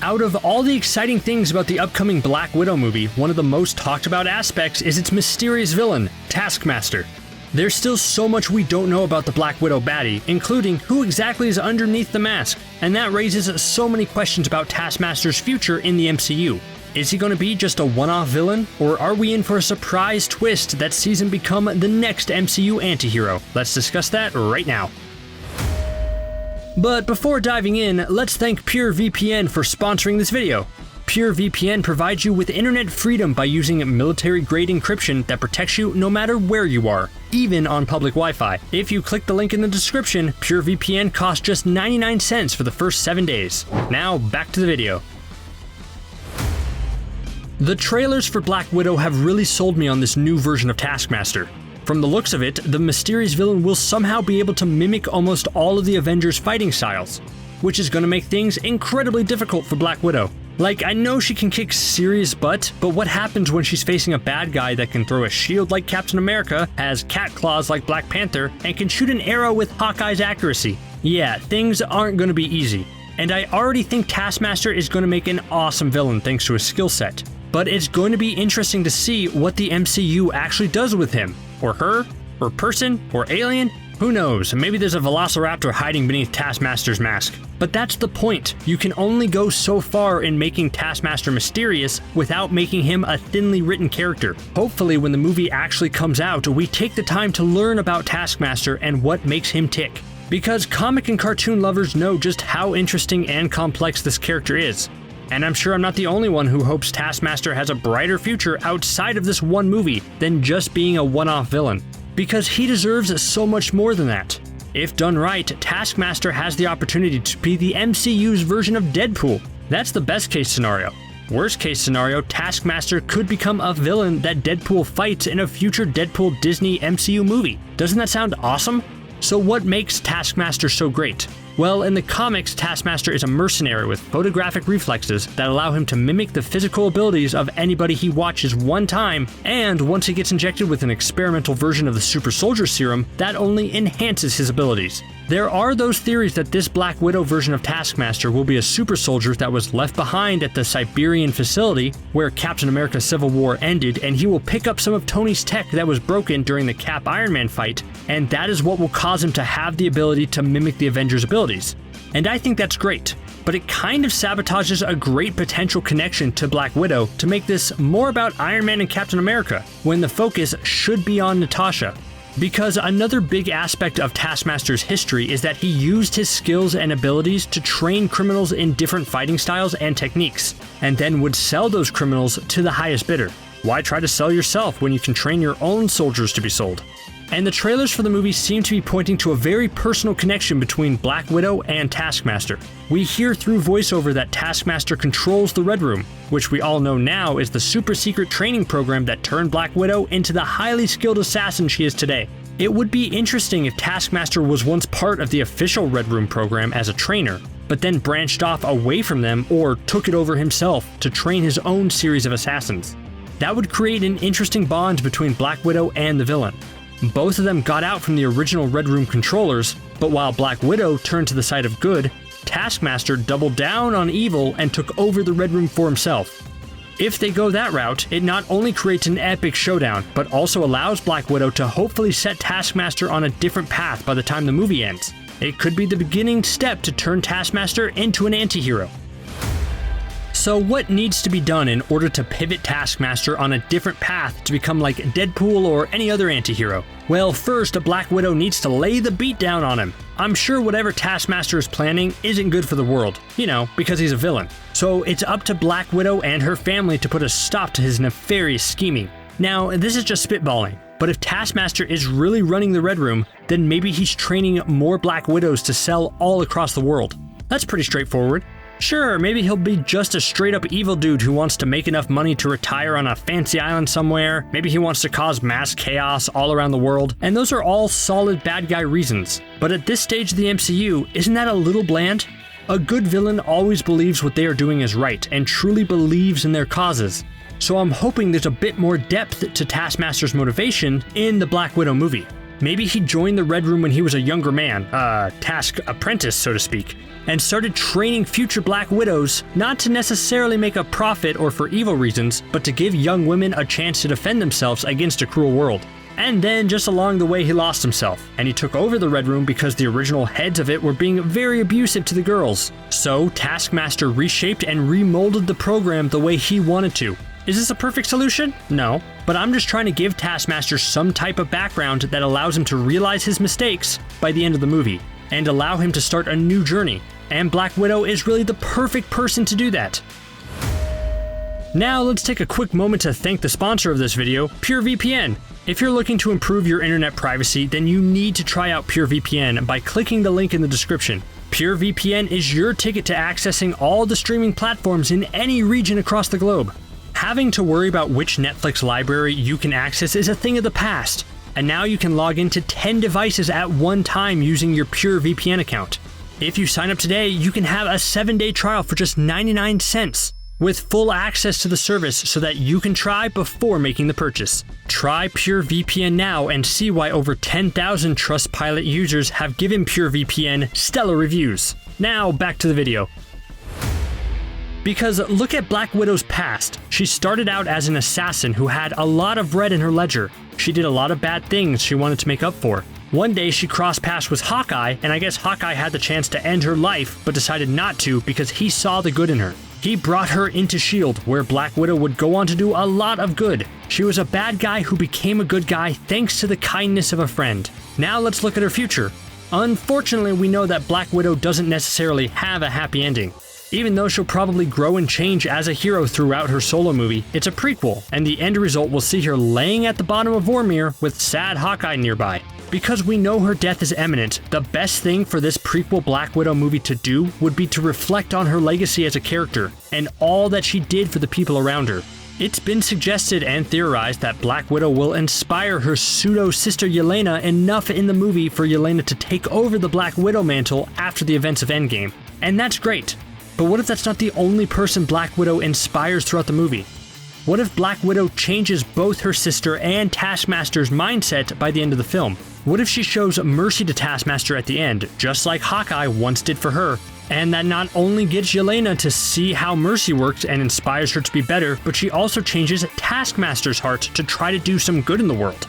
Out of all the exciting things about the upcoming Black Widow movie, one of the most talked about aspects is its mysterious villain, Taskmaster. There's still so much we don't know about the Black Widow baddie, including who exactly is underneath the mask, and that raises so many questions about Taskmaster's future in the MCU. Is he going to be just a one-off villain, or are we in for a surprise twist that sees him become the next MCU antihero? Let's discuss that right now. But before diving in, let's thank PureVPN for sponsoring this video. PureVPN provides you with internet freedom by using military-grade encryption that protects you no matter where you are, even on public Wi-Fi. If you click the link in the description, PureVPN costs just 99 cents for the first 7 days. Now, back to the video. The trailers for Black Widow have really sold me on this new version of Taskmaster. From the looks of it, the mysterious villain will somehow be able to mimic almost all of the Avengers' fighting styles, which is going to make things incredibly difficult for Black Widow. Like, I know she can kick serious butt, but what happens when she's facing a bad guy that can throw a shield like Captain America, has cat claws like Black Panther, and can shoot an arrow with Hawkeye's accuracy? Yeah, things aren't going to be easy. And I already think Taskmaster is going to make an awesome villain thanks to his skill set. But it's going to be interesting to see what the MCU actually does with him. Or her, or person, or alien, who knows, maybe there's a velociraptor hiding beneath Taskmaster's mask. But that's the point, you can only go so far in making Taskmaster mysterious without making him a thinly written character. Hopefully when the movie actually comes out, we take the time to learn about Taskmaster and what makes him tick. Because comic and cartoon lovers know just how interesting and complex this character is. And I'm sure I'm not the only one who hopes Taskmaster has a brighter future outside of this one movie than just being a one-off villain. Because he deserves so much more than that. If done right, Taskmaster has the opportunity to be the MCU's version of Deadpool. That's the best case scenario. Worst case scenario, Taskmaster could become a villain that Deadpool fights in a future Deadpool Disney MCU movie. Doesn't that sound awesome? So what makes Taskmaster so great? Well, in the comics, Taskmaster is a mercenary with photographic reflexes that allow him to mimic the physical abilities of anybody he watches one time, and once he gets injected with an experimental version of the super soldier serum, that only enhances his abilities. There are those theories that this Black Widow version of Taskmaster will be a super soldier that was left behind at the Siberian facility where Captain America Civil War ended, and he will pick up some of Tony's tech that was broken during the Cap Iron Man fight, and that is what will cause him to have the ability to mimic the Avengers' abilities. And I think that's great, but it kind of sabotages a great potential connection to Black Widow to make this more about Iron Man and Captain America, when the focus should be on Natasha. Because another big aspect of Taskmaster's history is that he used his skills and abilities to train criminals in different fighting styles and techniques, and then would sell those criminals to the highest bidder. Why try to sell yourself when you can train your own soldiers to be sold? And the trailers for the movie seem to be pointing to a very personal connection between Black Widow and Taskmaster. We hear through voiceover that Taskmaster controls the Red Room, which we all know now is the super secret training program that turned Black Widow into the highly skilled assassin she is today. It would be interesting if Taskmaster was once part of the official Red Room program as a trainer, but then branched off away from them or took it over himself to train his own series of assassins. That would create an interesting bond between Black Widow and the villain. Both of them got out from the original Red Room controllers, but while Black Widow turned to the side of good, Taskmaster doubled down on evil and took over the Red Room for himself. If they go that route, it not only creates an epic showdown, but also allows Black Widow to hopefully set Taskmaster on a different path by the time the movie ends. It could be the beginning step to turn Taskmaster into an antihero. So what needs to be done in order to pivot Taskmaster on a different path to become like Deadpool or any other antihero? Well, first, Black Widow needs to lay the beat down on him. I'm sure whatever Taskmaster is planning isn't good for the world, because he's a villain. So it's up to Black Widow and her family to put a stop to his nefarious scheming. Now, this is just spitballing, but if Taskmaster is really running the Red Room, then maybe he's training more Black Widows to sell all across the world. That's pretty straightforward. Sure, maybe he'll be just a straight-up evil dude who wants to make enough money to retire on a fancy island somewhere. Maybe he wants to cause mass chaos all around the world, and those are all solid bad guy reasons. But at this stage of the MCU, isn't that a little bland? A good villain always believes what they are doing is right, and truly believes in their causes. So I'm hoping there's a bit more depth to Taskmaster's motivation in the Black Widow movie. Maybe he joined the Red Room when he was a younger man, task apprentice, so to speak, and started training future Black Widows, not to necessarily make a profit or for evil reasons, but to give young women a chance to defend themselves against a cruel world. And then just along the way he lost himself, and he took over the Red Room because the original heads of it were being very abusive to the girls. So Taskmaster reshaped and remolded the program the way he wanted to. Is this a perfect solution? No, but I'm just trying to give Taskmaster some type of background that allows him to realize his mistakes by the end of the movie, and allow him to start a new journey. And Black Widow is really the perfect person to do that. Now let's take a quick moment to thank the sponsor of this video, PureVPN. If you're looking to improve your internet privacy, then you need to try out PureVPN by clicking the link in the description. PureVPN is your ticket to accessing all the streaming platforms in any region across the globe. Having to worry about which Netflix library you can access is a thing of the past, and now you can log into 10 devices at one time using your PureVPN account. If you sign up today, you can have a 7-day trial for just 99 cents. With full access to the service so that you can try before making the purchase. Try PureVPN now and see why over 10,000 Trustpilot users have given PureVPN stellar reviews. Now back to the video. Because look at Black Widow's past. She started out as an assassin who had a lot of red in her ledger. She did a lot of bad things she wanted to make up for. One day she crossed paths with Hawkeye, and I guess Hawkeye had the chance to end her life but decided not to because he saw the good in her. He brought her into S.H.I.E.L.D., where Black Widow would go on to do a lot of good. She was a bad guy who became a good guy thanks to the kindness of a friend. Now let's look at her future. Unfortunately, we know that Black Widow doesn't necessarily have a happy ending. Even though she'll probably grow and change as a hero throughout her solo movie, it's a prequel, and the end result will see her laying at the bottom of Vormir with sad Hawkeye nearby. Because we know her death is imminent, the best thing for this prequel Black Widow movie to do would be to reflect on her legacy as a character, and all that she did for the people around her. It's been suggested and theorized that Black Widow will inspire her pseudo-sister Yelena enough in the movie for Yelena to take over the Black Widow mantle after the events of Endgame. And that's great. But what if that's not the only person Black Widow inspires throughout the movie? What if Black Widow changes both her sister and Taskmaster's mindset by the end of the film? What if she shows mercy to Taskmaster at the end, just like Hawkeye once did for her, and that not only gets Yelena to see how mercy works and inspires her to be better, but she also changes Taskmaster's heart to try to do some good in the world?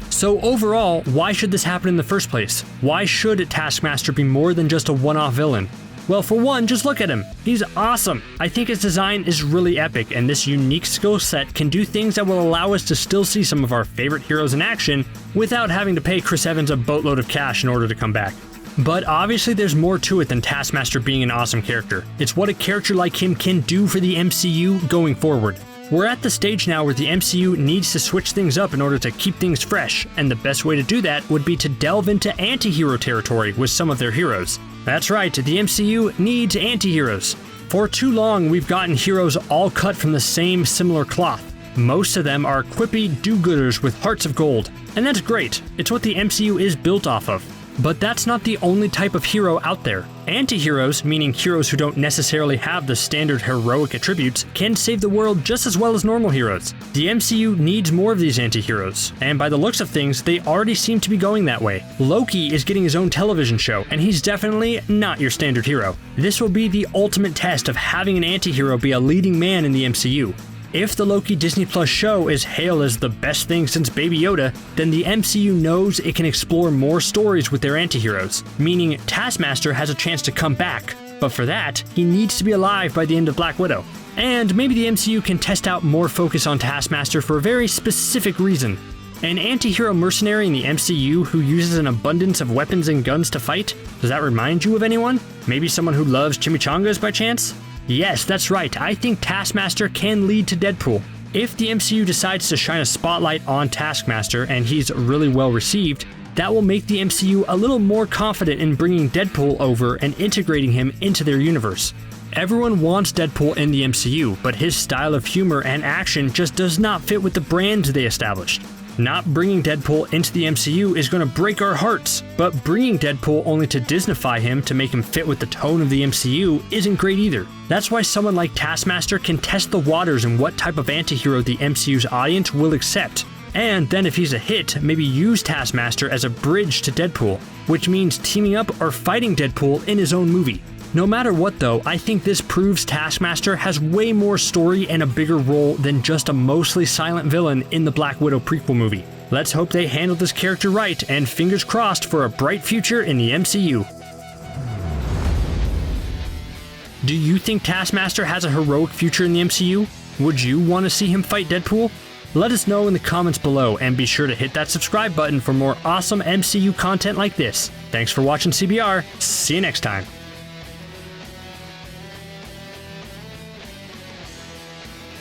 So overall, why should this happen in the first place? Why should Taskmaster be more than just a one-off villain? Well, for one, just look at him. He's awesome. I think his design is really epic, and this unique skill set can do things that will allow us to still see some of our favorite heroes in action without having to pay Chris Evans a boatload of cash in order to come back. But obviously there's more to it than Taskmaster being an awesome character. It's what a character like him can do for the MCU going forward. We're at the stage now where the MCU needs to switch things up in order to keep things fresh, and the best way to do that would be to delve into antihero territory with some of their heroes. That's right, the MCU needs antiheroes. For too long, we've gotten heroes all cut from the same similar cloth. Most of them are quippy do-gooders with hearts of gold, and that's great. It's what the MCU is built off of. But that's not the only type of hero out there. Anti-heroes, meaning heroes who don't necessarily have the standard heroic attributes, can save the world just as well as normal heroes. The MCU needs more of these anti-heroes, and by the looks of things, they already seem to be going that way. Loki is getting his own television show, and he's definitely not your standard hero. This will be the ultimate test of having an anti-hero be a leading man in the MCU. If the Loki Disney Plus show is hailed as the best thing since Baby Yoda, then the MCU knows it can explore more stories with their antiheroes, meaning Taskmaster has a chance to come back, but for that, he needs to be alive by the end of Black Widow. And maybe the MCU can test out more focus on Taskmaster for a very specific reason. An anti-hero mercenary in the MCU who uses an abundance of weapons and guns to fight? Does that remind you of anyone? Maybe someone who loves chimichangas by chance? Yes, that's right, I think Taskmaster can lead to Deadpool. If the MCU decides to shine a spotlight on Taskmaster and he's really well received, that will make the MCU a little more confident in bringing Deadpool over and integrating him into their universe. Everyone wants Deadpool in the MCU, but his style of humor and action just does not fit with the brand they established. Not bringing Deadpool into the MCU is going to break our hearts, but bringing Deadpool only to Disneyfy him to make him fit with the tone of the MCU isn't great either. That's why someone like Taskmaster can test the waters in what type of antihero the MCU's audience will accept. And then if he's a hit, maybe use Taskmaster as a bridge to Deadpool, which means teaming up or fighting Deadpool in his own movie. No matter what though, I think this proves Taskmaster has way more story and a bigger role than just a mostly silent villain in the Black Widow prequel movie. Let's hope they handle this character right, and fingers crossed for a bright future in the MCU. Do you think Taskmaster has a heroic future in the MCU? Would you want to see him fight Deadpool? Let us know in the comments below, and be sure to hit that subscribe button for more awesome MCU content like this. Thanks for watching CBR, see you next time.